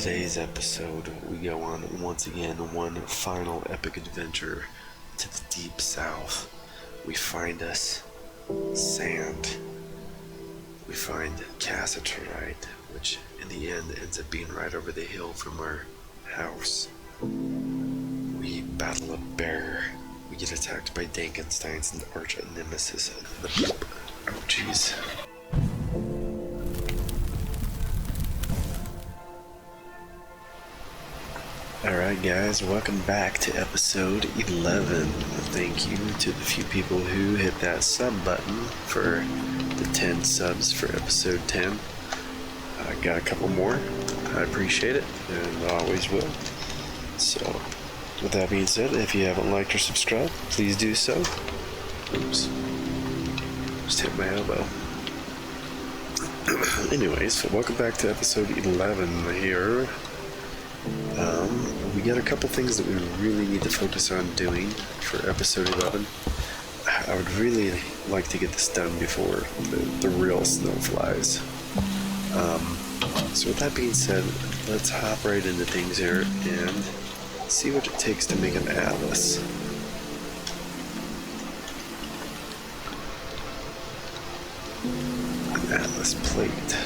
today's episode, we go on once again one final epic adventure to the deep south. We find us sand. We find cassiterite, which in the end ends up being right over the hill from our house. We battle a bear. We get attacked by Dankensteins and arch nemesis, the poop. Oh jeez. Alright guys, welcome back to episode 11. Thank you to the few people who hit that sub button for the 10 subs for episode 10. I got a couple more. I appreciate it, and always will. So, with that being said, if you haven't liked or subscribed, please do so. Oops. Just hit my elbow. Anyways, welcome back to episode 11 here. We got a couple things that we really need to focus on doing for episode 11. I would really like to get this done before the real snow flies. So with that being said, let's hop right into things here and see what it takes to make an atlas. An atlas plate.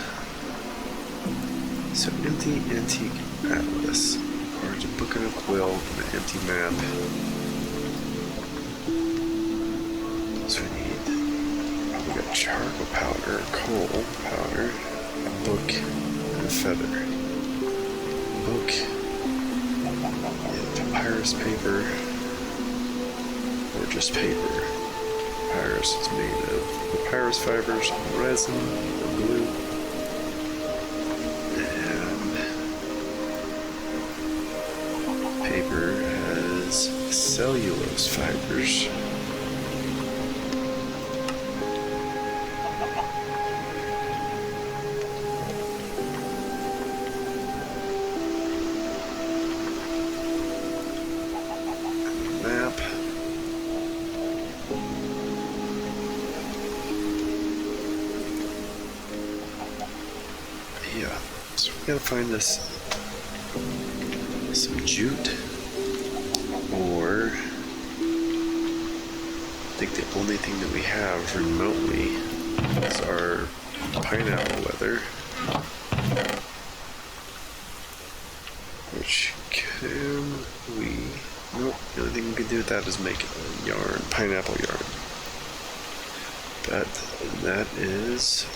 So empty antique atlas. Or a book and a quill and an empty map. So we got charcoal powder, coal powder, a book, and a feather. Book, and papyrus paper, or just paper. Papyrus is made of papyrus fibers, resin, or glue. Paper has cellulose fibers. Map. Yeah, so we gotta find this. Some jute, or I think the only thing that we have remotely is our pineapple leather, which can we, nope, the only thing we can do with that is make a yarn, pineapple yarn, but that is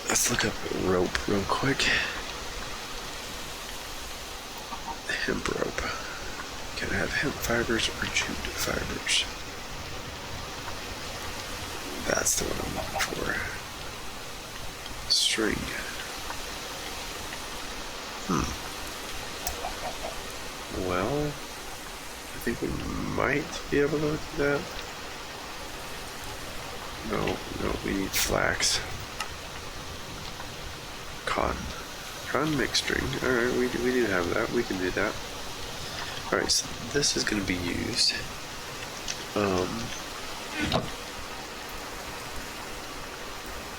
let's look up rope real quick. Hemp rope. Can I have hemp fibers or jute fibers? That's the one I'm looking for. String. Well, I think we might be able to do that. No, we need flax. Cotton mixed string. Alright, we do have that. We can do that. Alright, so this is going to be used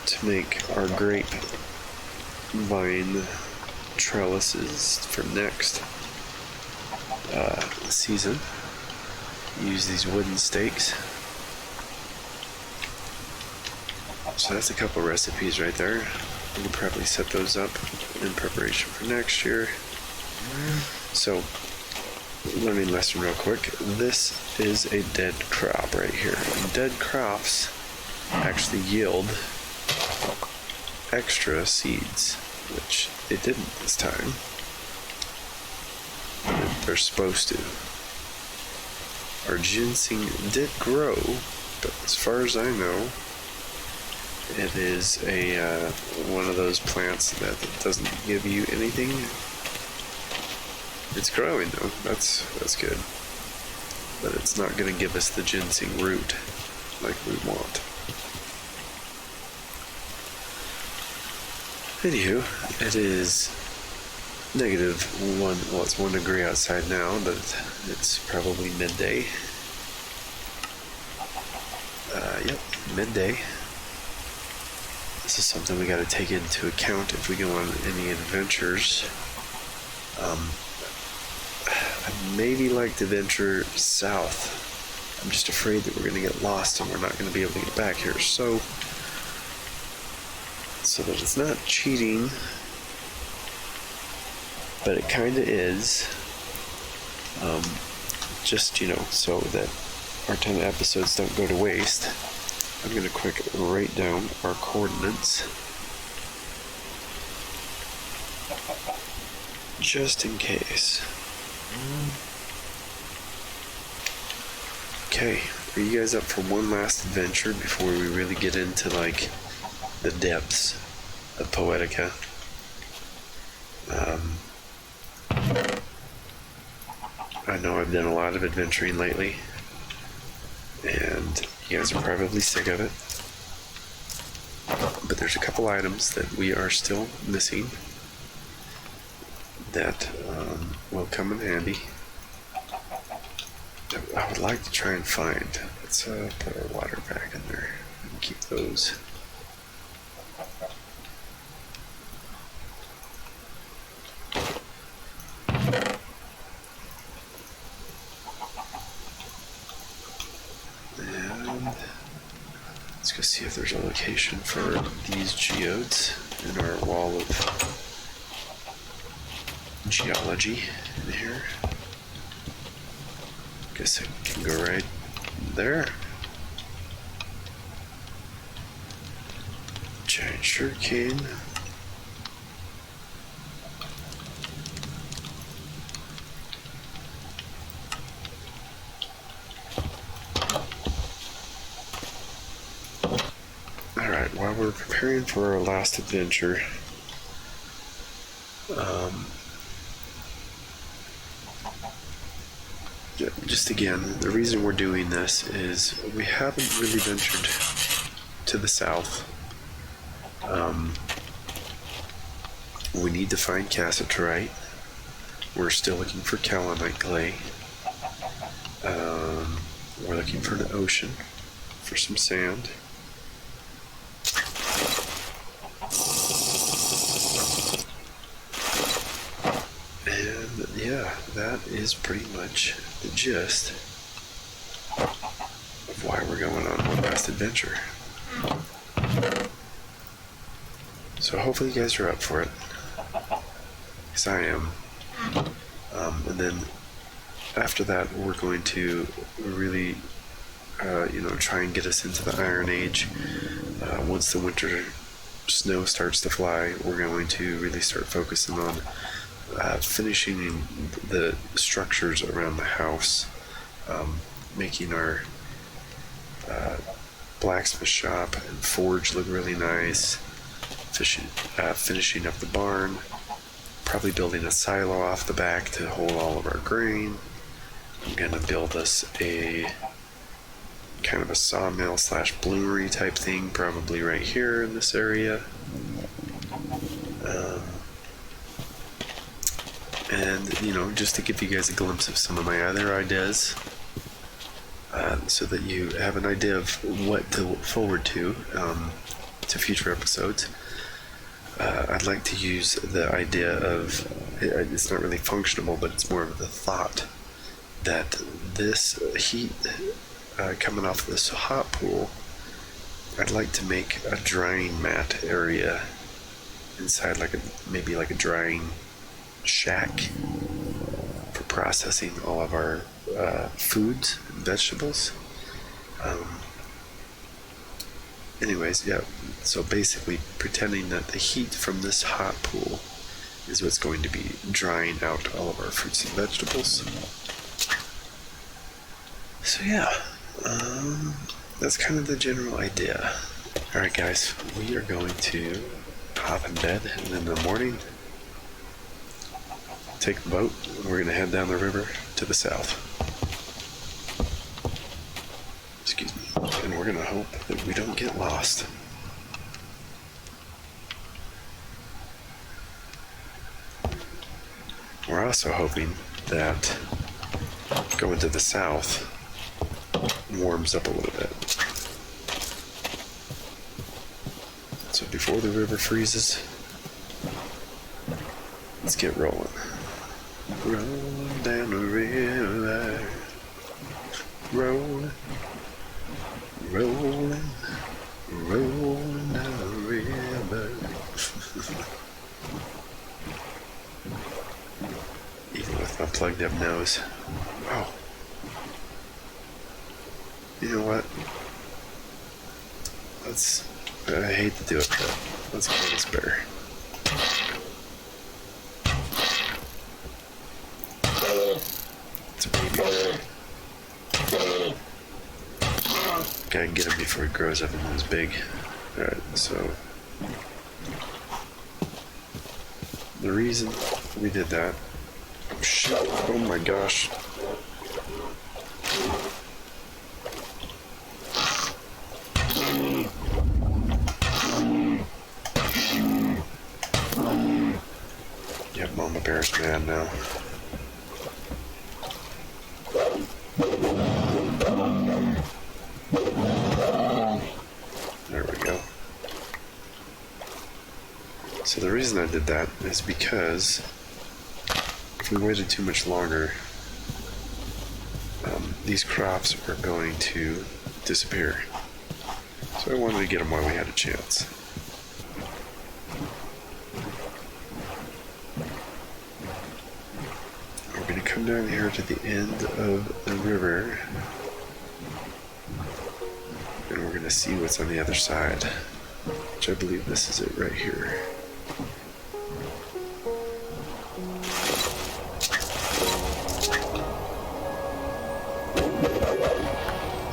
to make our grapevine trellises for next season. Use these wooden stakes. So that's a couple recipes right there. We can probably set those up in preparation for next year. So, learning lesson real quick. This is a dead crop right here. Dead crops actually yield extra seeds, which they didn't this time. They're supposed to. Our ginseng did grow, but as far as I know, it is a one of those plants that doesn't give you anything. It's growing though. That's good. But it's not going to give us the ginseng root. like we want. Anywho, it is -1, well, it's 1 degree outside now, but it's probably midday. Yep, midday. This is something we got to take into account if we go on any adventures. I'd maybe like to venture south. I'm just afraid that we're going to get lost and we're not going to be able to get back here. So that it's not cheating, but it kind of is. Just, so that our 10 episodes don't go to waste, I'm going to quick write down our coordinates just in case. Okay, are you guys up for one last adventure before we really get into like the depths of Poetica? I know I've done a lot of adventuring lately, and you guys are probably sick of it, but there's a couple items that we are still missing that will come in handy. I would like to try and find. Let's put our water back in there and keep those. And let's go see if there's a location for these geodes in our wall of geology in here. Guess it can go right there. Giant sugarcane. Alright, while we're preparing for our last adventure, just again, the reason we're doing this is we haven't really ventured to the south. We need to find cassiterite. We're still looking for kaolinite clay. We're looking for an ocean for some sand. And yeah, that is pretty much the gist of why we're going on one last adventure. So hopefully you guys are up for it, because I am. And then after that, we're going to really, try and get us into the Iron Age. Once the winter snow starts to fly, we're going to really start focusing on finishing the structures around the house, making our blacksmith shop and forge look really nice, finishing up the barn, probably building a silo off the back to hold all of our grain. I'm going to build us a kind of a sawmill / bloomery type thing, probably right here in this area. And, just to give you guys a glimpse of some of my other ideas, so that you have an idea of what to look forward to future episodes. I'd like to use the idea of, it's not really functional, but it's more of the thought that this heat coming off this hot pool, I'd like to make a drying mat area inside, maybe like a drying shack for processing all of our foods and vegetables. Anyways, yeah, so basically pretending that the heat from this hot pool is what's going to be drying out all of our fruits and vegetables. So yeah, that's kind of the general idea. Alright guys, we are going to hop in bed, and in the morning take the boat, and we're going to head down the river to the south. Excuse me. And we're gonna hope that we don't get lost. We're also hoping that going to the south warms up a little bit. So before the river freezes, let's get rolling. Rolling down the river. Rolling. Rolling. Rolling down the river. Even with my plugged up nose. Oh. You know what? I hate to do it, but let's kill this bear. It's a baby. Gotta get him before he grows up and is big. Alright, so the reason we did that. Oh shit. Oh my gosh. Yeah, Mama Bear's mad now. There we go. So the reason I did that is because if we waited too much longer, these crops are going to disappear. So I wanted to get them while we had a chance. We're going to come down here to the end of the river, and we're going to see what's on the other side, which I believe this is it right here.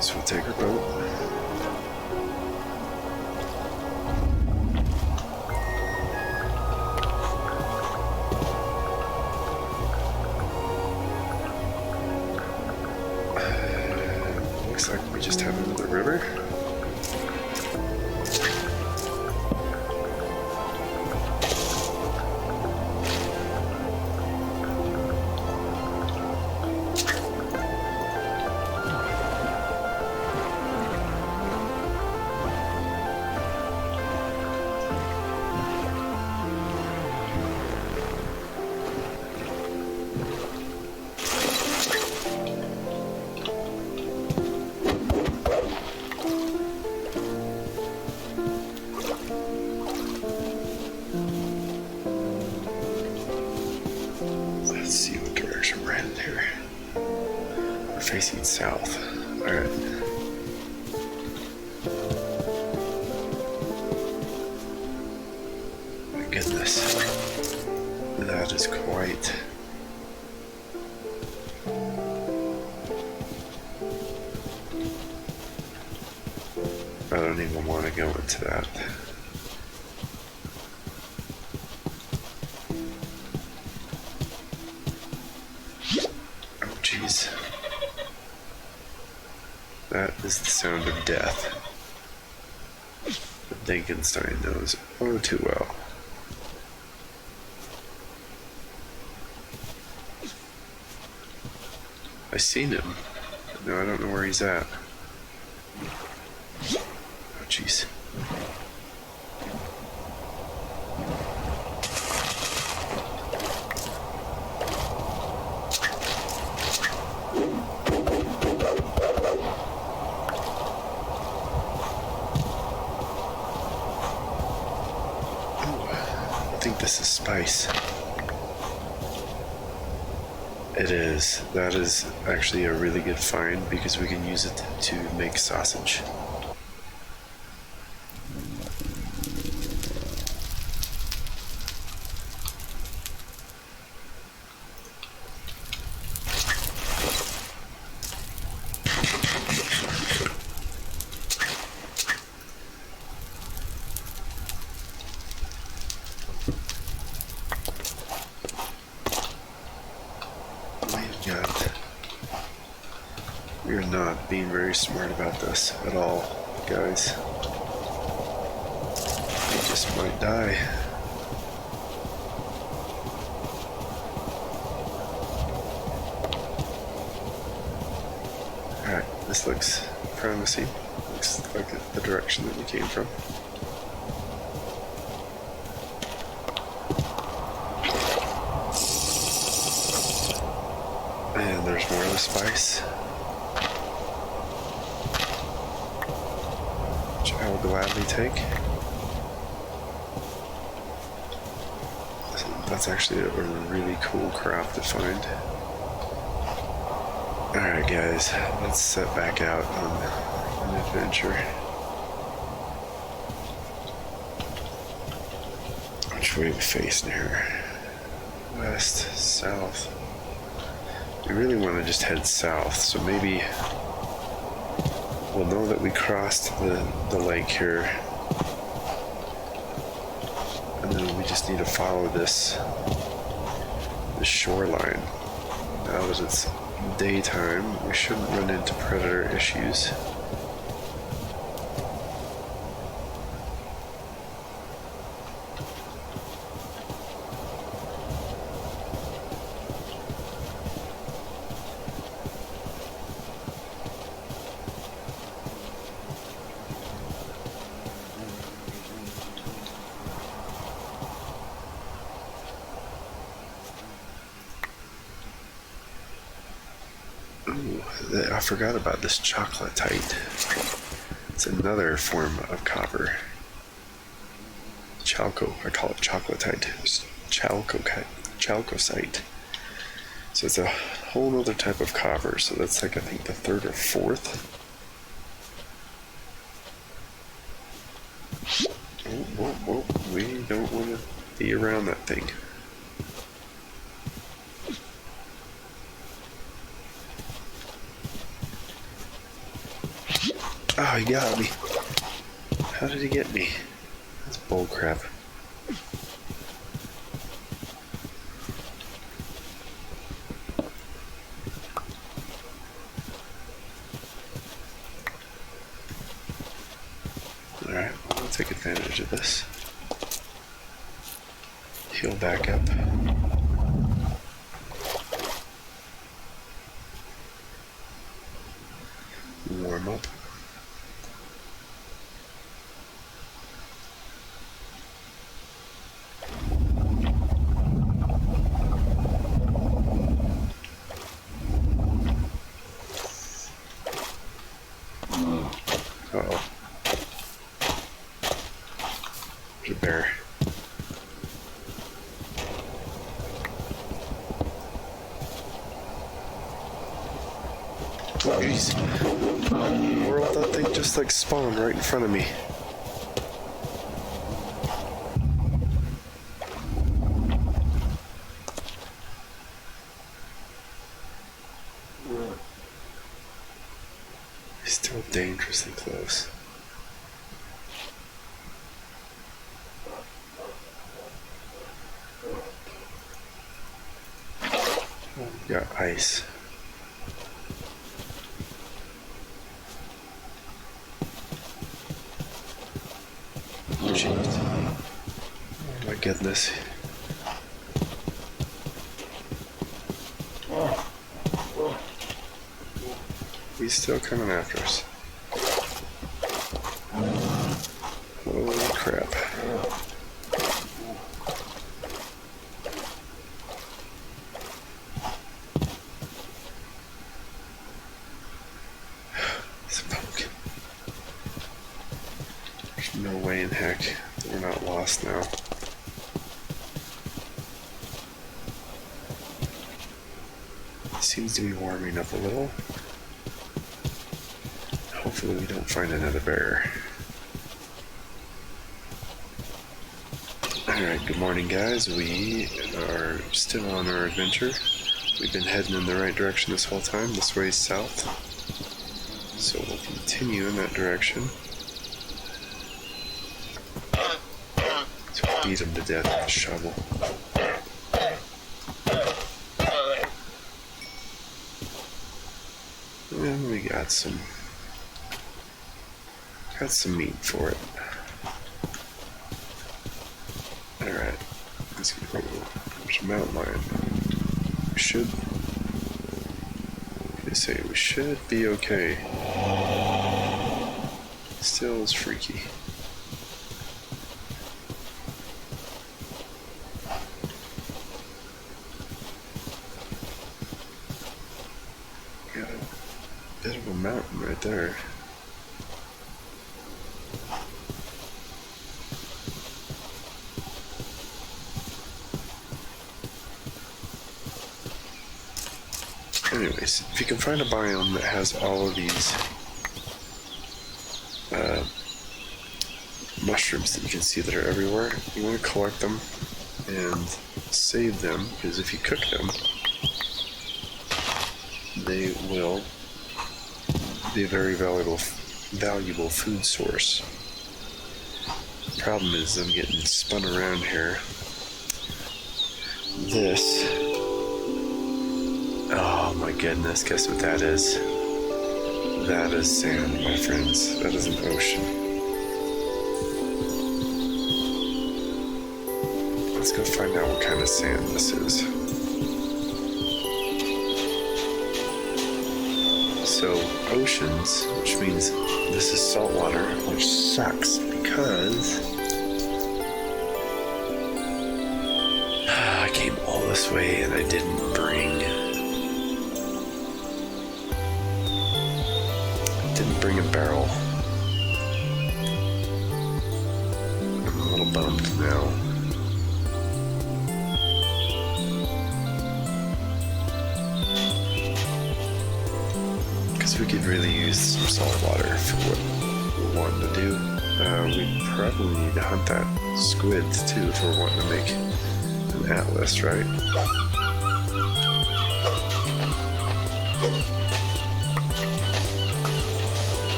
So we'll take our boat. Looks like we just have another river. Facing south. Alright. My goodness. That is quite... I don't even want to go into that. Oh, jeez. That is the sound of death. But Frankenstein knows oh too well. I seen him. No, I don't know where he's at. Oh, jeez. I think this is spice. It is. That is actually a really good find because we can use it to make sausage. We're not being very smart about this at all. guys. We just might die. Alright, this looks promising. Looks like the direction that we came from. And there's more of the spice, which I will gladly take. That's actually a really cool crop to find. Alright guys, let's set back out on an adventure. Which way are we facing here? West, south. We really want to just head south, so maybe we'll know that we crossed the lake here. And then we just need to follow this shoreline. Now that it's daytime, we shouldn't run into predator issues. I forgot about this chocolatite. It's another form of copper. Chalco, I call it chocolatite. It's chalcocite. So it's a whole other type of copper. So that's like, I think, the third or fourth. Whoa, we don't want to be around that thing. Oh, he got me. How did he get me? That's bullcrap. Alright, we'll take advantage of this. Heal back up. Warm up. Uh-oh. There's a bear. Oh, jeez. World, that thing just like spawned right in front of me. He's still dangerously close. Oh, we got ice. Jeez. Oh my goodness. He's still coming after us. Holy crap. It's a pumpkin. There's no way in heck that we're not lost now. It seems to be warming up a little. Hopefully we don't find another bear. Alright, good morning guys. We are still on our adventure. We've been heading in the right direction this whole time. This way is south. So we'll continue in that direction. To beat him to death with a shovel. And we got some Got some meat for it. Alright. Let's go. There's a mountain lion. We should. They say we should be okay. Still is freaky. Got a bit of a mountain right there. Anyways, if you can find a biome that has all of these mushrooms that you can see that are everywhere, you want to collect them and save them, because if you cook them, they will be a very valuable food source. The problem is I'm getting spun around here. This. Oh my goodness, guess what that is? That is sand, my friends. That is an ocean. Let's go find out what kind of sand this is. So, oceans, which means this is salt water, which sucks because I came all this way and I didn't bring a barrel. I'm a little bummed now. Because we could really use some salt water for what we're wanting to do. We probably need to hunt that squid too if we're wanting to make an atlas, right?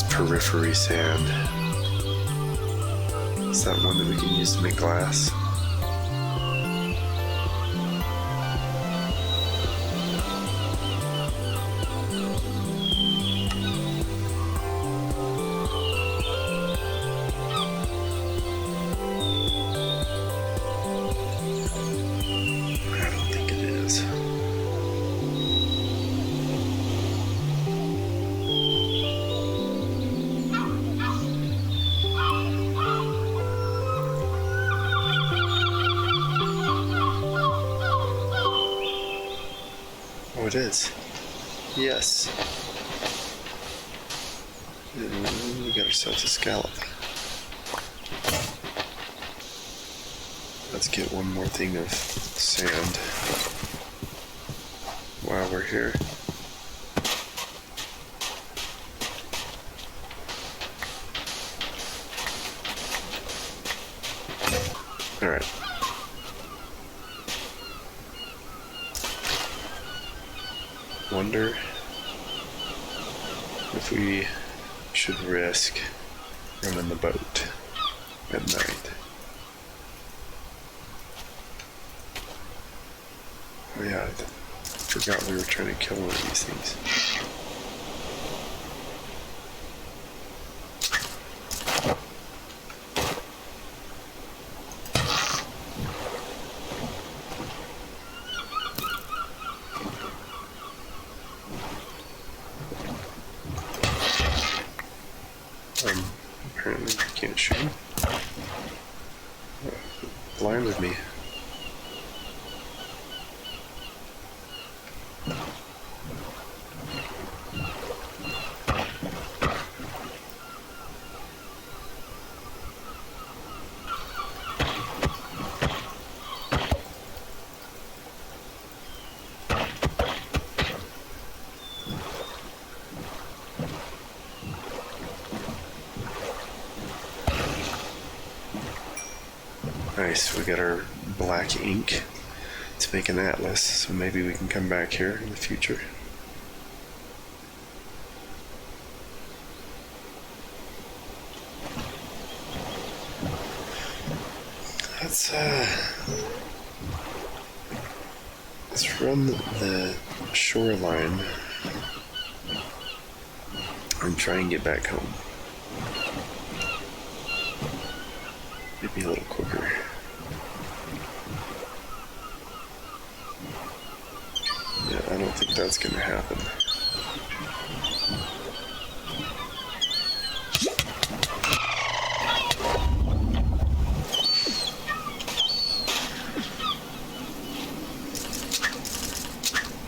Periphery sand. Is that one that we can use to make glass? I don't think it is. Oh, it is. Yes. We got ourselves a scallop. Let's get one more thing of sand while we're here. Alright. Wonder if we should risk running the boat at night. Oh yeah, I forgot we were trying to kill one of these things. Apparently I can't shoot him. Blinded me. Nice, we got our black ink to make an atlas, so maybe we can come back here in the future. Let's run the shoreline and try and get back home. Maybe a little quicker. Yeah, I don't think that's gonna happen.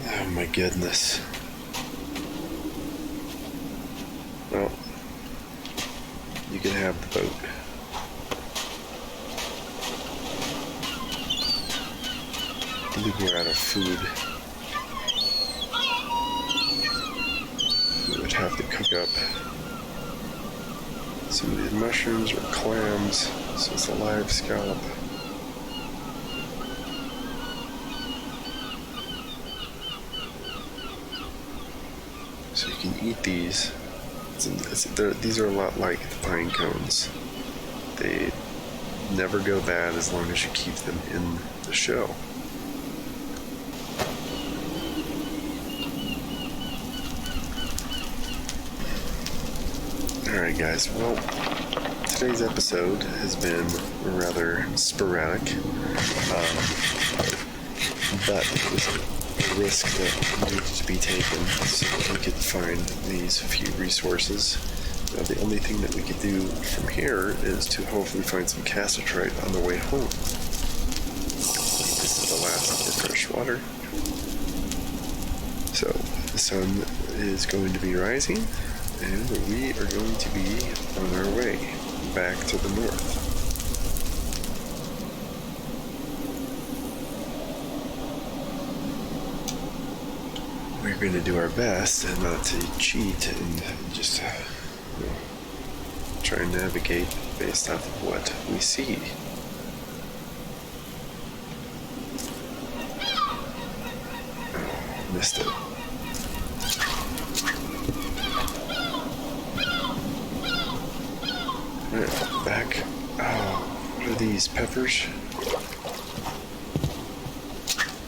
Oh my goodness. Well, you can have the boat. I believe we're out of food. We would have to cook up some of these mushrooms or clams, so it's a live scallop. So you can eat these. These are a lot like the pine cones. They never go bad as long as you keep them in the shell. Alright guys, well, today's episode has been rather sporadic, but it was a risk that needed to be taken so that we could find these few resources. Now the only thing that we could do from here is to hopefully find some cassiterite on the way home. This is the last of the fresh water. So the sun is going to be rising, and we are going to be on our way back to the north. We're going to do our best and not to cheat and just try and navigate based off of what we see. Oh, missed it. Back. Oh, what are these? Peppers?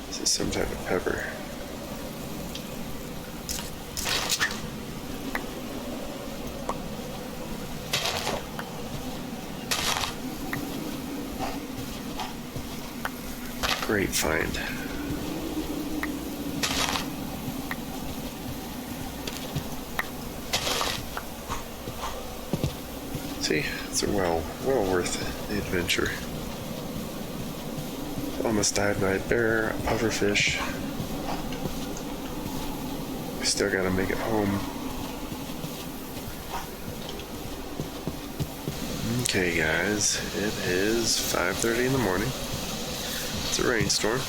This is some type of pepper. Great find. See, it's well worth the adventure. Almost died by a bear, a pufferfish. We still gotta make it home. Okay guys, it is 5:30 in the morning. It's a rainstorm.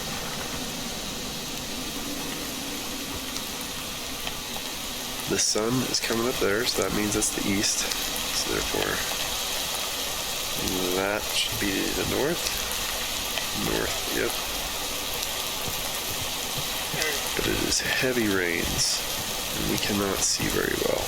The sun is coming up there, so that means it's the east. So therefore, that should be the north. North, yep. But it is heavy rains, and we cannot see very well.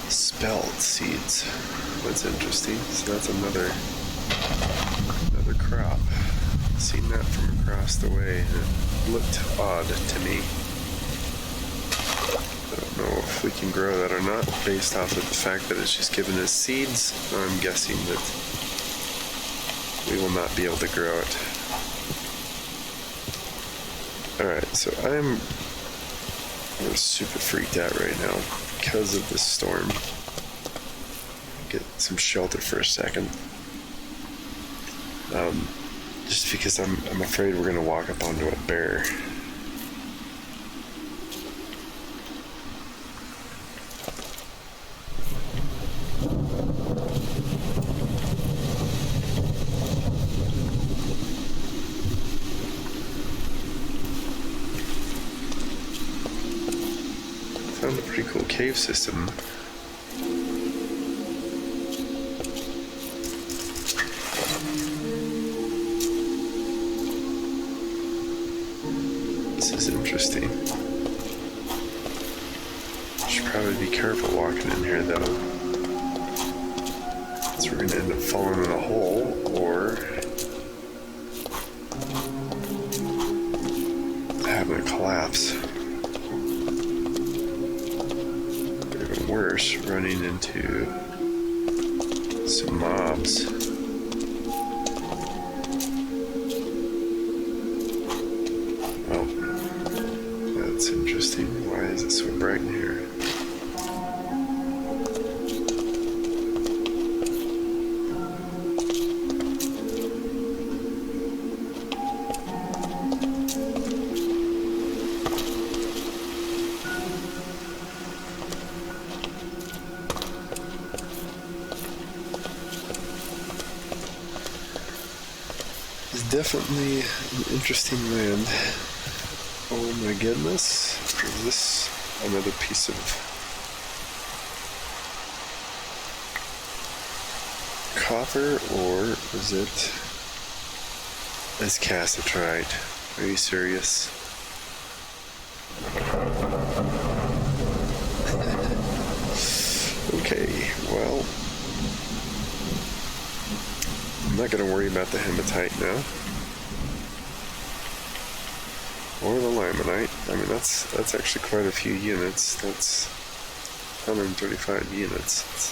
Spelt seeds. That's interesting. So that's another crop. Seen that from across the way, and it looked odd to me. I don't know if we can grow that or not, based off of the fact that it's just given us seeds. I'm guessing that we will not be able to grow it. Alright, so I'm super freaked out right now because of this storm. Get some shelter for a second. Just because I'm afraid we're gonna walk up onto a bear. Found a pretty cool cave system. This is interesting. Should probably be careful walking in here though. So we're gonna end up falling in a hole or having a collapse. Or even worse, running into some mobs. Oh, that's interesting. Why is it so bright in here? Definitely an interesting land. Oh my goodness. Is this another piece of copper or is it cassiterite? Are you serious? Okay, well, I'm not going to worry about the hematite now. Or the limonite. I mean, that's actually quite a few units. That's 135 units.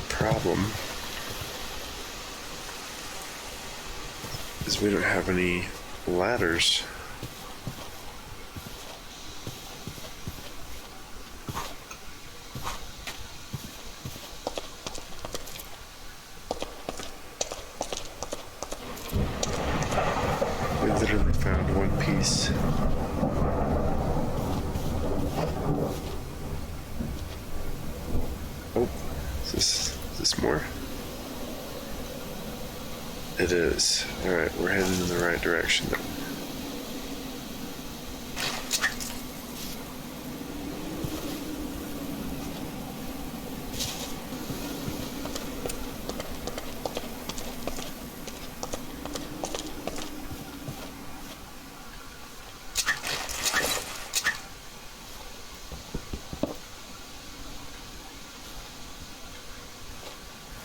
Problem is we don't have any ladders. We literally found one piece. Oh, is this more? It is. Alright, we're heading in the right direction then.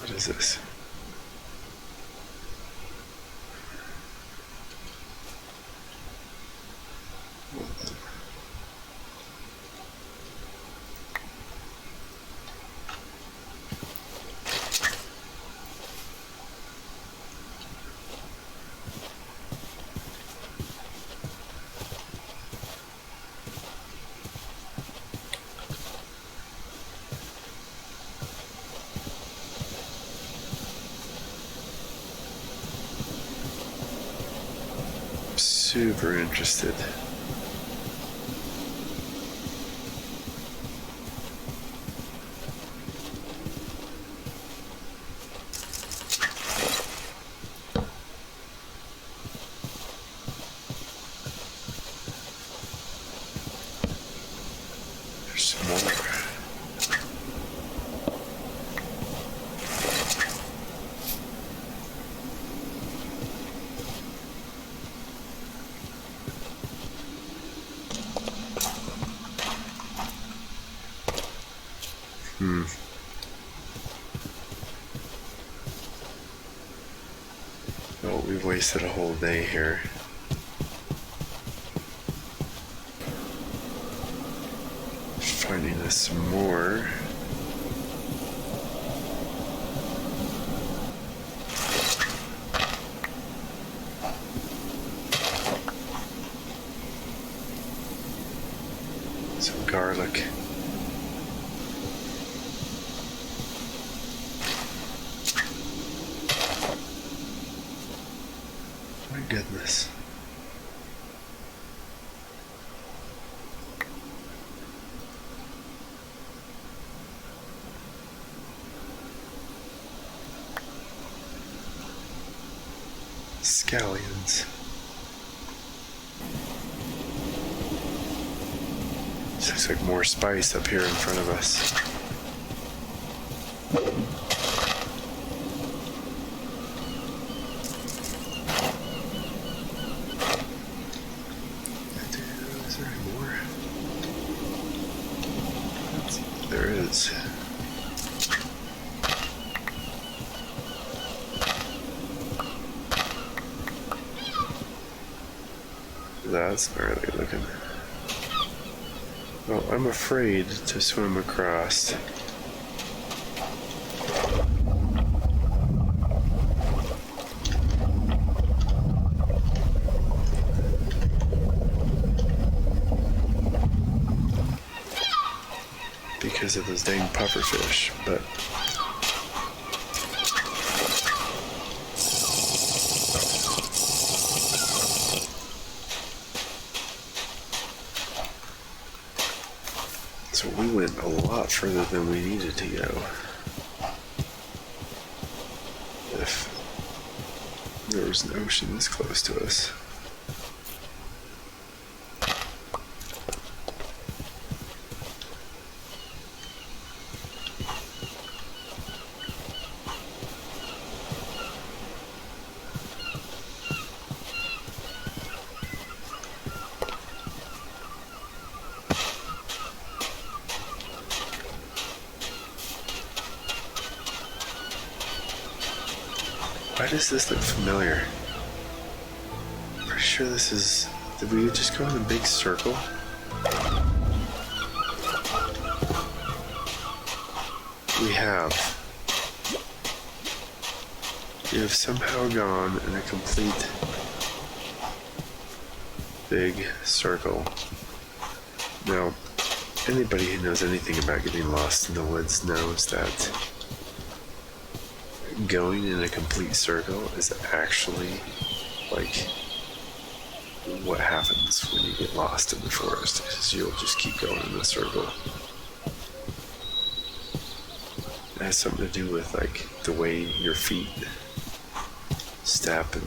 What is this? Super interested. There's some more. Oh, we've wasted a whole day here. Finding us some more. Some garlic. My goodness. scallions. This looks like more spice up here in front of us. Is there any more? There is. That's gnarly looking. Well, I'm afraid to swim across. Because of those dang pufferfish, but so we went a lot further than we needed to go. If there was an ocean this close to us. Why does this look familiar? Pretty sure this is... Did we just go in a big circle? We have. We have somehow gone in a complete big circle. Now, anybody who knows anything about getting lost in the woods knows that going in a complete circle is actually like what happens when you get lost in the forest, is you'll just keep going in a circle. It has something to do with like the way your feet step and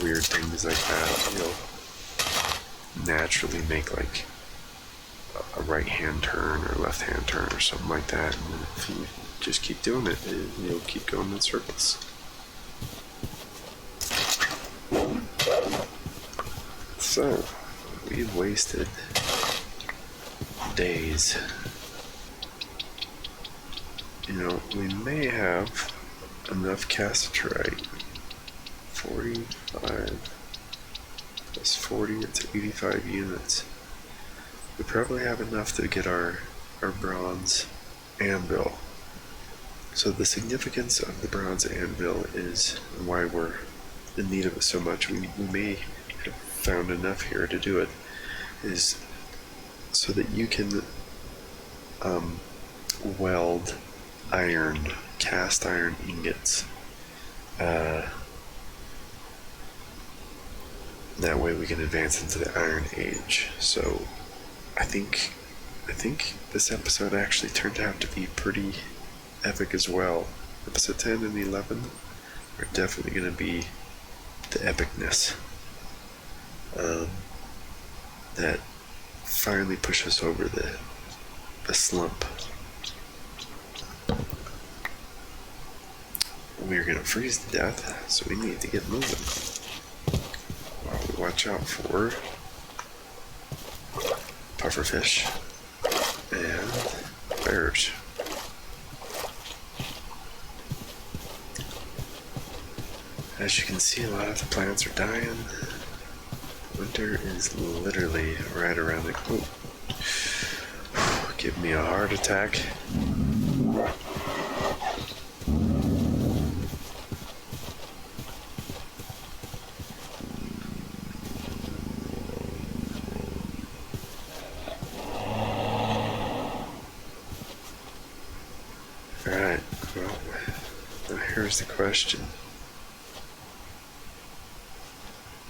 weird things like that. You'll naturally make like a right hand turn or left hand turn or something like that, and if you just keep doing it, you'll keep going in circles. So, we've wasted days. You know, we may have enough cassiterite. 45 plus 40, it's 85 units. We probably have enough to get our bronze anvil. So the significance of the bronze anvil is why we're in need of it so much. We may have found enough here to do it, is so that you can weld iron, cast iron ingots. That way we can advance into the Iron Age. So I think this episode actually turned out to be pretty epic as well. Episode 10 and 11 are definitely going to be the epicness that finally push us over the slump. We're going to freeze to death, so we need to get moving. While we watch out for pufferfish and bears. As you can see, a lot of the plants are dying. Winter is literally right around the corner. Give me a heart attack. Alright, well, now here's the question.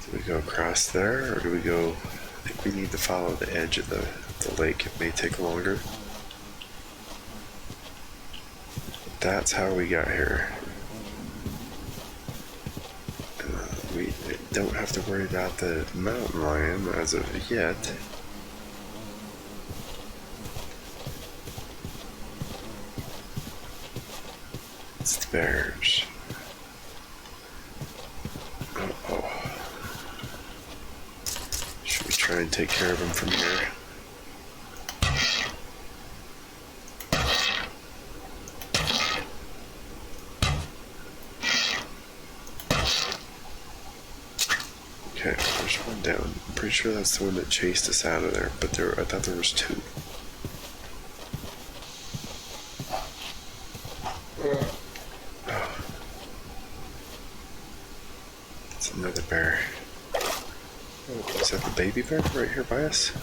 Do we go across there, or do we go... I think we need to follow the edge of the lake. It may take longer. That's how we got here. We don't have to worry about the mountain lion as of yet. It's the bears. Uh-oh. Should we try and take care of them from here? Okay, there's one down. I'm pretty sure that's the one that chased us out of there, but I thought there was two. Oh. It's another bear. Oh, is that the baby bear right here by us?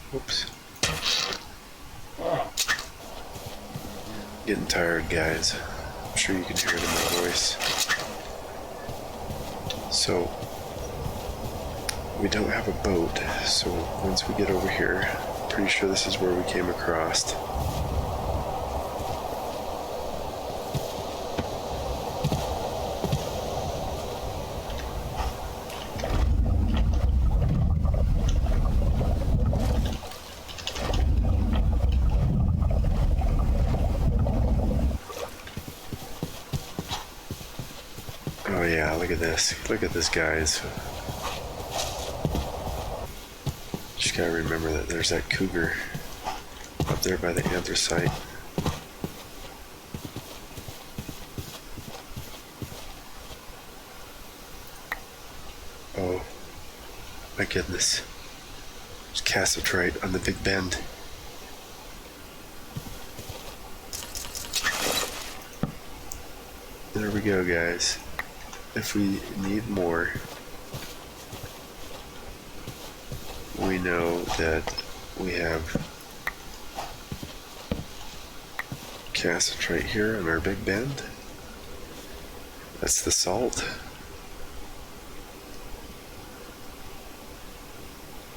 Whoops. Getting tired, guys. I'm sure you can hear it in my voice. So, we don't have a boat, so once we get over here, I'm pretty sure this is where we came across. Oh yeah, look at this. Look at this, guys. Just gotta remember that there's that cougar up there by the anthracite. Oh my goodness. There's cassiterite on the big bend. There we go, guys. If we need more, we know that we have cassiterite here on our big bend. That's the salt.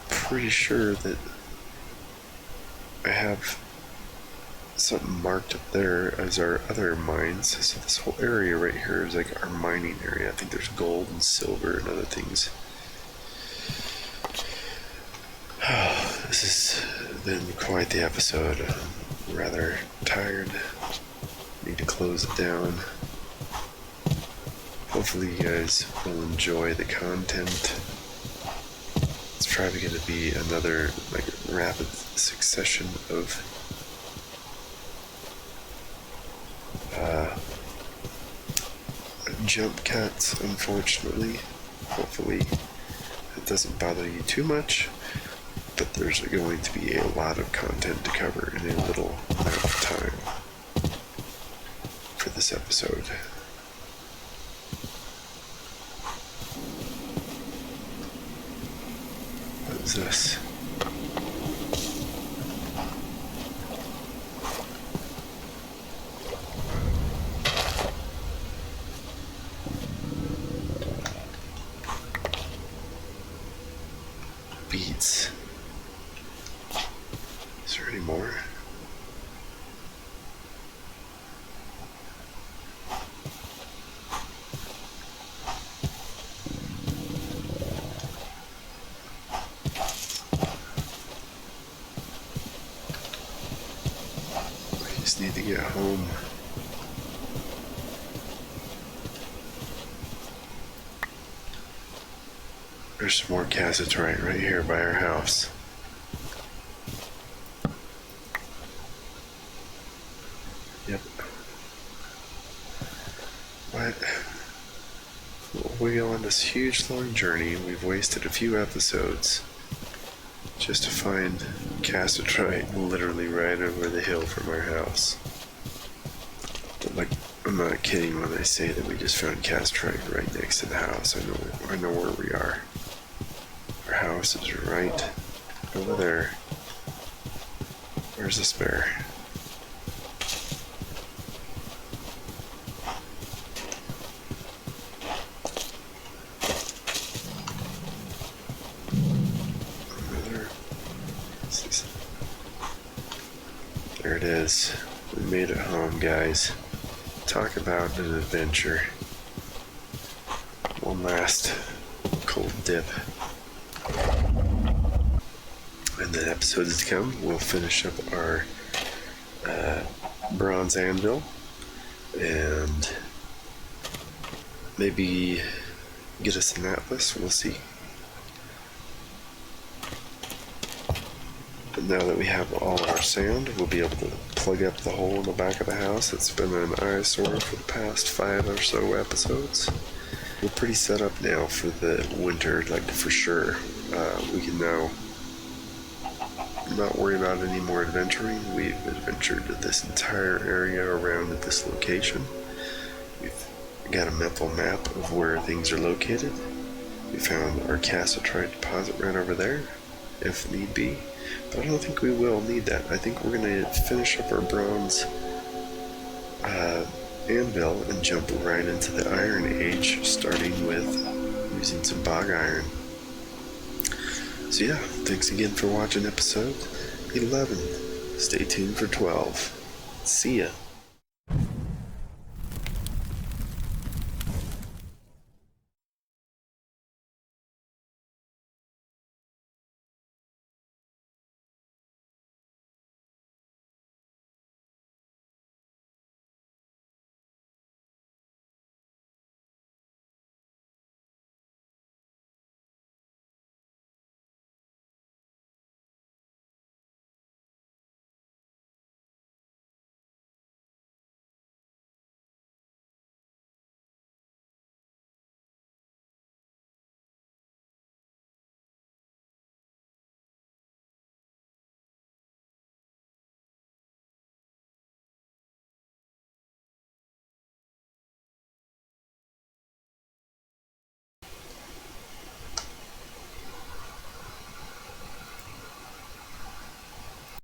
Pretty sure that I have something marked up there as our other mines. So this whole area right here is like our mining area. I think there's gold and silver and other things. This has been quite the episode. I'm rather tired. Need to close it down. Hopefully you guys will enjoy the content. It's probably going to be another like rapid succession of jump cuts, unfortunately. Hopefully it doesn't bother you too much, but there's going to be a lot of content to cover in a little amount of time for this episode. What is this? Beets. Is there any more? We just need to get home. There's some more cassiterite right here by our house. Yep. What? We go on this huge long journey. We've wasted a few episodes just to find cassiterite literally right over the hill from our house. But like, I'm not kidding when I say that we just found cassiterite right next to the house. I know where we are. Our house is right over there. Where's this bear? it is. We made it home, guys. Talk about an adventure. One last cold dip. And then episodes to come, we'll finish up our bronze anvil and maybe get us an atlas. We'll see. But now that we have all our sand, we'll be able to plug up the hole in the back of the house. It's been an eyesore for the past 5 or so episodes. We're pretty set up now for the winter, like for sure. We can now not worry about any more adventuring. We've adventured this entire area around at this location. We've got a mental map of where things are located. We found our cassiterite deposit right over there, if need be. But I don't think we will need that. I think we're going to finish up our bronze anvil and jump right into the Iron Age, starting with using some bog iron. So yeah, thanks again for watching episode 11. Stay tuned for 12. See ya.